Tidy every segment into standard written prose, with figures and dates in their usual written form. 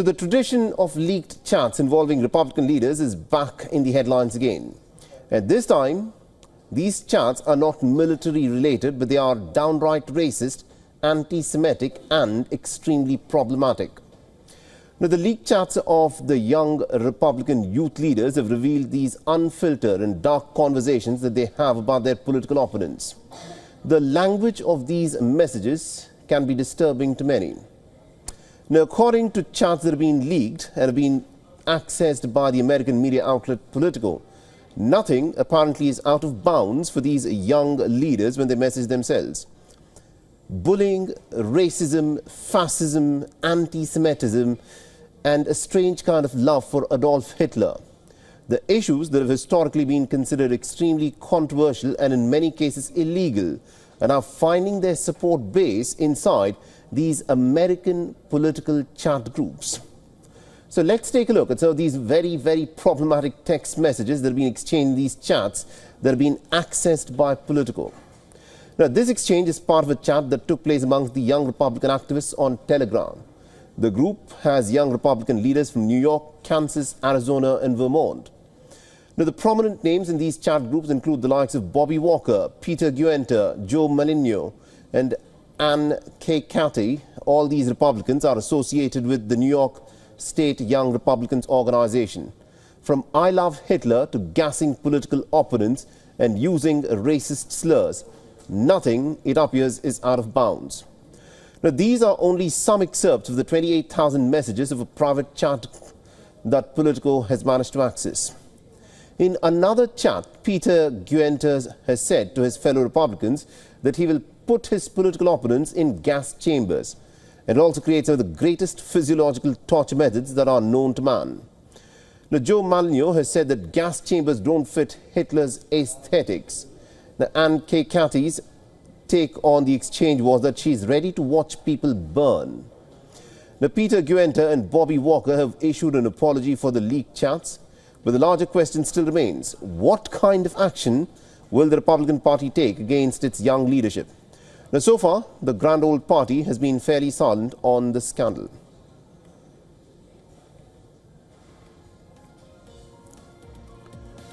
So the tradition of leaked chats involving Republican leaders is back in the headlines again. At this time, these chats are not military related, but they are downright racist, anti-Semitic and extremely problematic. Now, the leaked chats of the young Republican youth leaders have revealed these unfiltered and dark conversations that they have about their political opponents. The language of these messages can be disturbing to many. Now, according to chats that have been leaked and have been accessed by the American media outlet Politico, nothing apparently is out of bounds for these young leaders when they message themselves. Bullying, racism, fascism, anti-Semitism, and a strange kind of love for Adolf Hitler. The issues that have historically been considered extremely controversial and in many cases illegal are now finding their support base inside these American political chat groups. So let's take a look at some of these very, very problematic text messages that have been exchanged in these chats that have been accessed by Politico. Now, this exchange is part of a chat that took place amongst the young Republican activists on Telegram. The group has young Republican leaders from New York, Kansas, Arizona, and Vermont. Now, the prominent names in these chat groups include the likes of Bobby Walker, Peter Guenter, Joe Maligno, and Ann K. Cathy. All these Republicans are associated with the New York State Young Republicans organization. From I love Hitler to gassing political opponents and using racist slurs, nothing, it appears, is out of bounds. Now, these are only some excerpts of the 28,000 messages of a private chat that Politico has managed to access. In another chat, Peter Guenter has said to his fellow Republicans that he will put his political opponents in gas chambers. It also creates one of the greatest physiological torture methods that are known to man. Now, Joe Maligno has said that gas chambers don't fit Hitler's aesthetics. Now, Ann K. Cathy's take on the exchange was that she's ready to watch people burn. Now, Peter Guenter and Bobby Walker have issued an apology for the leaked chats, but the larger question still remains: what kind of action will the Republican Party take against its young leadership? Now, so far, the grand old party has been fairly silent on the scandal.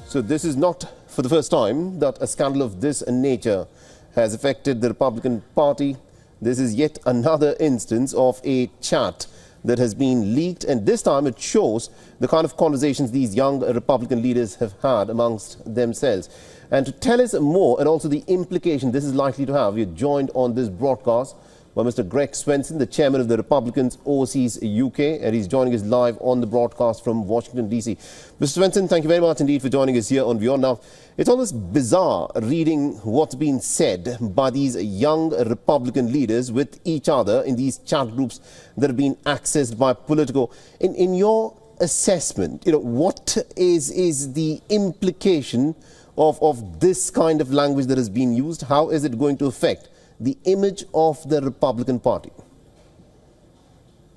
So this is not for the first time that a scandal of this nature has affected the Republican Party. This is yet another instance of a chat that has been leaked, and this time it shows the kind of conversations these young Republican leaders have had amongst themselves. And to tell us more and also the implication this is likely to have, we're joined on this broadcast by Mr. Greg Swenson, the chairman of the Republicans Overseas UK, and he's joining us live on the broadcast from Washington, D.C. Mr. Swenson, thank you very much indeed for joining us here on WION. Now, it's almost bizarre reading what's been said by these young Republican leaders with each other in these chat groups that have been accessed by Politico. In your assessment, what is the implication of this kind of language that has been used? How is it going to affect the image of the Republican Party?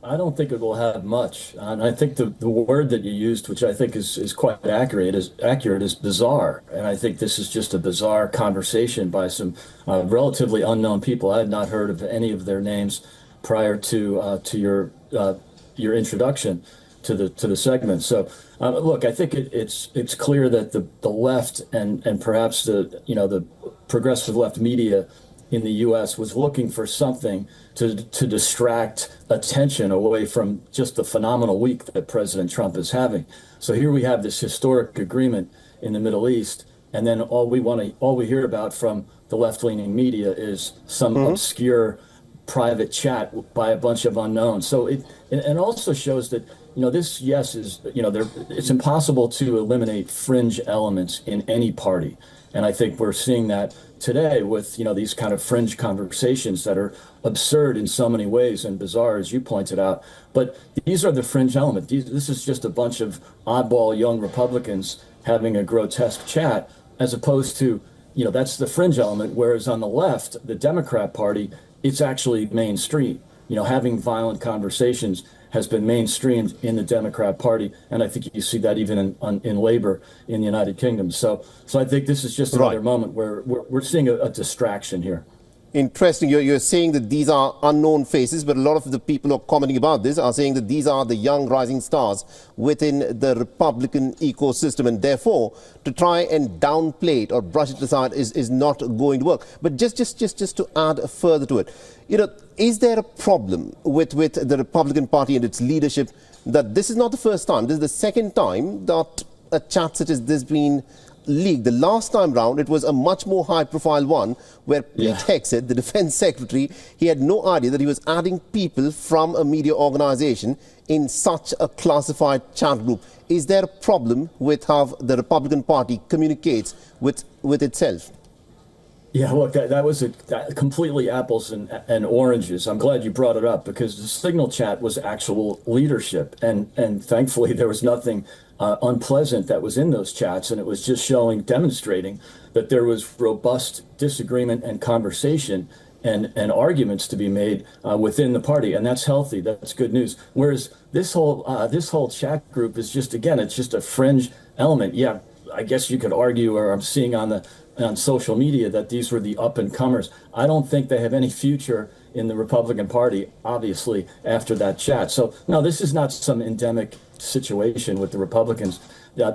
I don't think it will have much. And I think the word that you used, which I think is quite accurate, is bizarre. And I think this is just a bizarre conversation by some relatively unknown people. I had not heard of any of their names prior to your introduction to the segment. So look, I think it's clear that the left and perhaps the progressive left media in the U.S. was looking for something to distract attention away from just the phenomenal week that President Trump is having. So here we have this historic agreement in the Middle East, and then all we hear about from the left-leaning media is some obscure private chat by a bunch of unknowns. So it also shows that this, yes, is it's impossible to eliminate fringe elements in any party, and I think we're seeing that today with these kind of fringe conversations that are absurd in so many ways and bizarre, as you pointed out. But these are the fringe element. This is just a bunch of oddball young Republicans having a grotesque chat, as opposed to that's the fringe element. Whereas on the left, the Democrat Party, it's actually mainstream. Having violent conversations has been mainstreamed in the Democrat Party, and I think you see that even in labor in the United Kingdom. So I think this is just another moment where we're seeing a distraction here. Interesting. You're saying that these are unknown faces, but a lot of the people who are commenting about this are saying that these are the young rising stars within the Republican ecosystem, and therefore to try and downplay it or brush it aside is not going to work. But just to add further to it, is there a problem with the Republican Party and its leadership that this is not the first time, this is the second time that a chat such as this been leaked? The last time round, it was a much more high-profile one where Pete Hegseth, the defense secretary, he had no idea that he was adding people from a media organization in such a classified chat group. Is there a problem with how the Republican Party communicates with itself? Yeah, look, that was completely apples and oranges. I'm glad you brought it up because the Signal chat was actual leadership. And thankfully, there was nothing unpleasant that was in those chats. And it was just demonstrating that there was robust disagreement and conversation and arguments to be made within the party. And that's healthy. That's good news. Whereas this whole chat group is just, again, it's just a fringe element. Yeah, I guess you could argue, or I'm seeing on social media, that these were the up-and-comers. I don't think they have any future in the Republican Party, obviously, after that chat. So, no, this is not some endemic situation with the Republicans.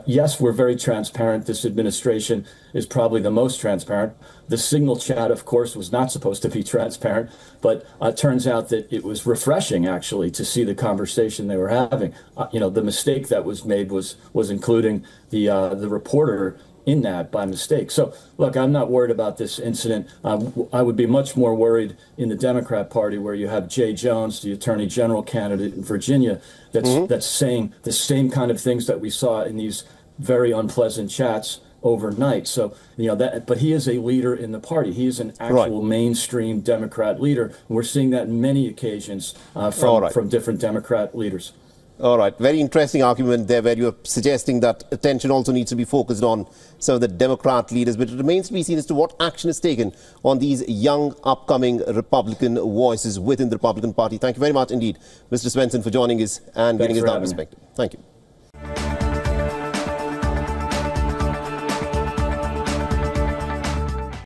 Yes, we're very transparent. This administration is probably the most transparent. The Signal chat, of course, was not supposed to be transparent, but it turns out that it was refreshing, actually, to see the conversation they were having. The mistake that was made was including the reporter in that by mistake. So, look, I'm not worried about this incident. I would be much more worried in the Democrat Party, where you have Jay Jones, the Attorney General candidate in Virginia, that's saying the same kind of things that we saw in these very unpleasant chats overnight. So, but he is a leader in the party. He is an actual mainstream Democrat leader. We're seeing that in many occasions from different Democrat leaders. All right. Very interesting argument there, where you're suggesting that attention also needs to be focused on some of the Democrat leaders, but it remains to be seen as to what action is taken on these young, upcoming Republican voices within the Republican Party. Thank you very much indeed, Mr. Svensson, for joining us and giving us that perspective. Thank you.